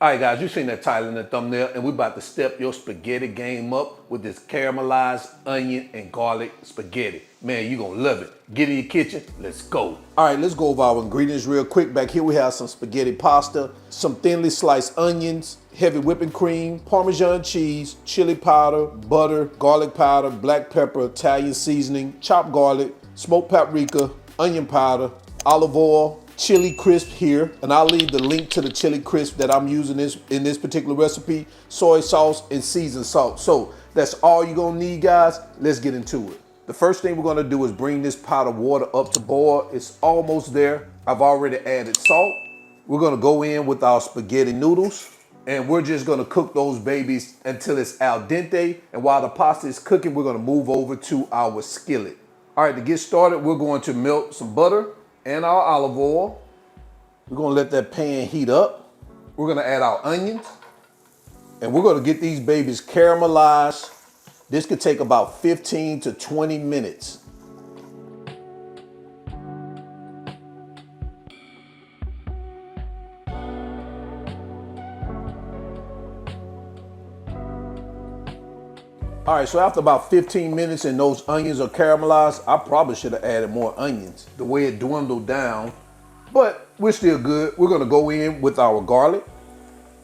All right, guys, you seen that title in the thumbnail, and we're about to step your spaghetti game up with this caramelized onion and garlic spaghetti. Man, you're gonna love it. Get in your kitchen, let's go. All right, let's go over our ingredients real quick. Back here we have some spaghetti pasta, some thinly sliced onions, heavy whipping cream, Parmesan cheese, chili powder, butter, garlic powder, black pepper, Italian seasoning, chopped garlic, smoked paprika, onion powder, olive oil, chili crisp here, and I'll leave the link to the chili crisp that I'm using in this particular recipe, soy sauce and seasoned salt. So that's all you're gonna need, guys. Let's get into it. The first thing we're gonna do is bring this pot of water up to boil. It's almost there. I've already added salt. We're gonna go in with our spaghetti noodles, and we're just gonna cook those babies until it's al dente. And while the pasta is cooking, we're gonna move over to our skillet. All right, to get started, we're going to melt some butter and our olive oil. We're gonna let that pan heat up. We're gonna add our onions, and we're gonna get these babies caramelized. This could take about 15 to 20 minutes. All right, so after about 15 minutes and those onions are caramelized, I probably should have added more onions, the way it dwindled down, but we're still good. We're gonna go in with our garlic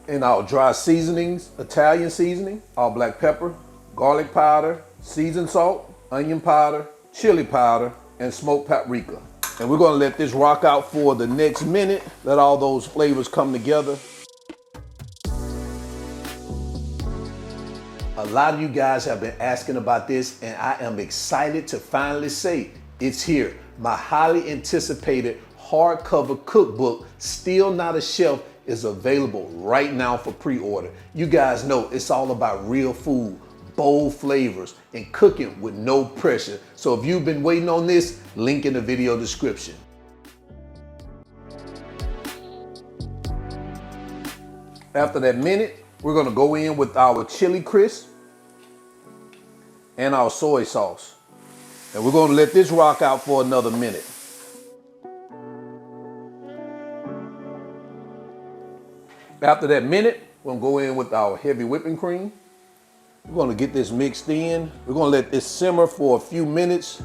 and our dry seasonings, Italian seasoning, our black pepper, garlic powder, seasoned salt, onion powder, chili powder, and smoked paprika. And we're gonna let this rock out for the next minute, let all those flavors come together. A lot of you guys have been asking about this, and I am excited to finally say it's here. My highly anticipated hardcover cookbook, Still Not a Chef, is available right now for pre-order. You guys know it's all about real food, bold flavors, and cooking with no pressure. So if you've been waiting on this, link in the video description. After that minute, we're gonna go in with our chili crisp and our soy sauce. And we're gonna let this rock out for another minute. After that minute, we're gonna go in with our heavy whipping cream. We're gonna get this mixed in. We're gonna let this simmer for a few minutes.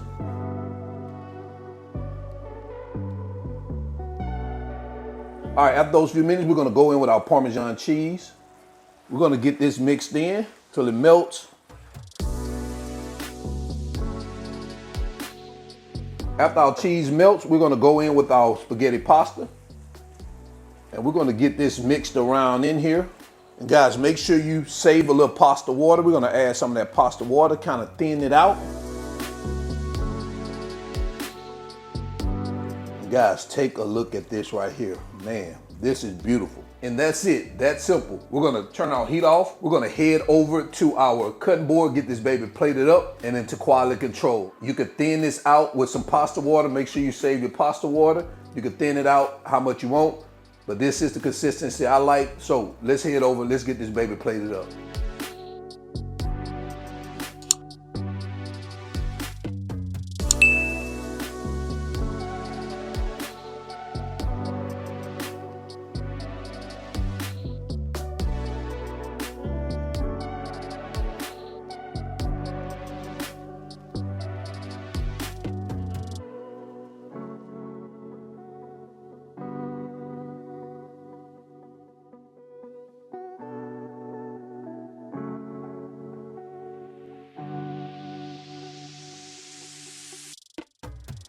All right, after those few minutes, we're gonna go in with our Parmesan cheese. We're gonna get this mixed in till it melts. After our cheese melts, we're gonna go in with our spaghetti pasta. And we're gonna get this mixed around in here. And guys, make sure you save a little pasta water. We're gonna add some of that pasta water, kind of thin it out. And guys, take a look at this right here. Man, this is beautiful. And that's it, that's simple. We're gonna turn our heat off. We're gonna head over to our cutting board, get this baby plated up and into quality control. You could thin this out with some pasta water. Make sure you save your pasta water. You can thin it out how much you want, but this is the consistency I like. So let's head over, let's get this baby plated up.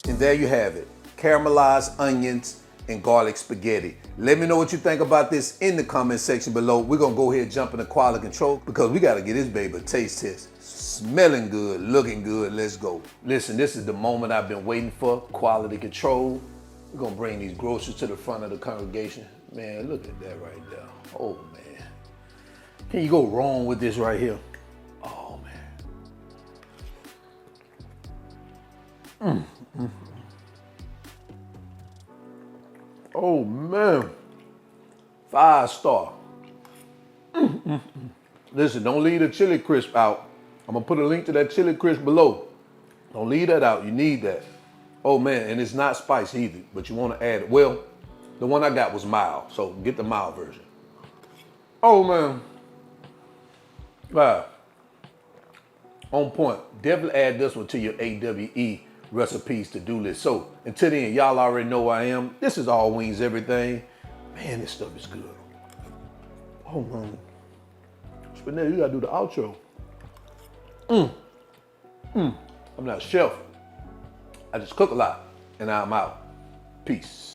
And there you have it, caramelized onions and garlic spaghetti. Let me know what you think about this in the comment section below. We're gonna go ahead and jump into quality control because we gotta get this baby a taste test. Smelling good, looking good, let's go. Listen, this is the moment I've been waiting for, quality control. We're gonna bring these groceries to the front of the congregation. Man, look at that right there. Oh man. Can you go wrong with this right here? Oh man. Oh man, 5-star. Listen, don't leave the chili crisp out. I'm gonna put a link to that chili crisp below. Don't leave that out, you need that. Oh man, and it's not spicy either, but you wanna add it. Well, the one I got was mild, so get the mild version. Oh man. Wow. On point. Definitely add this one to your AWE recipes to-do list. So until then, y'all already know who I am. This is All Wings Everything. Man, this stuff is good. Oh man. Spinelli, you gotta do the outro. I'm not a chef. I just cook a lot and I'm out. Peace.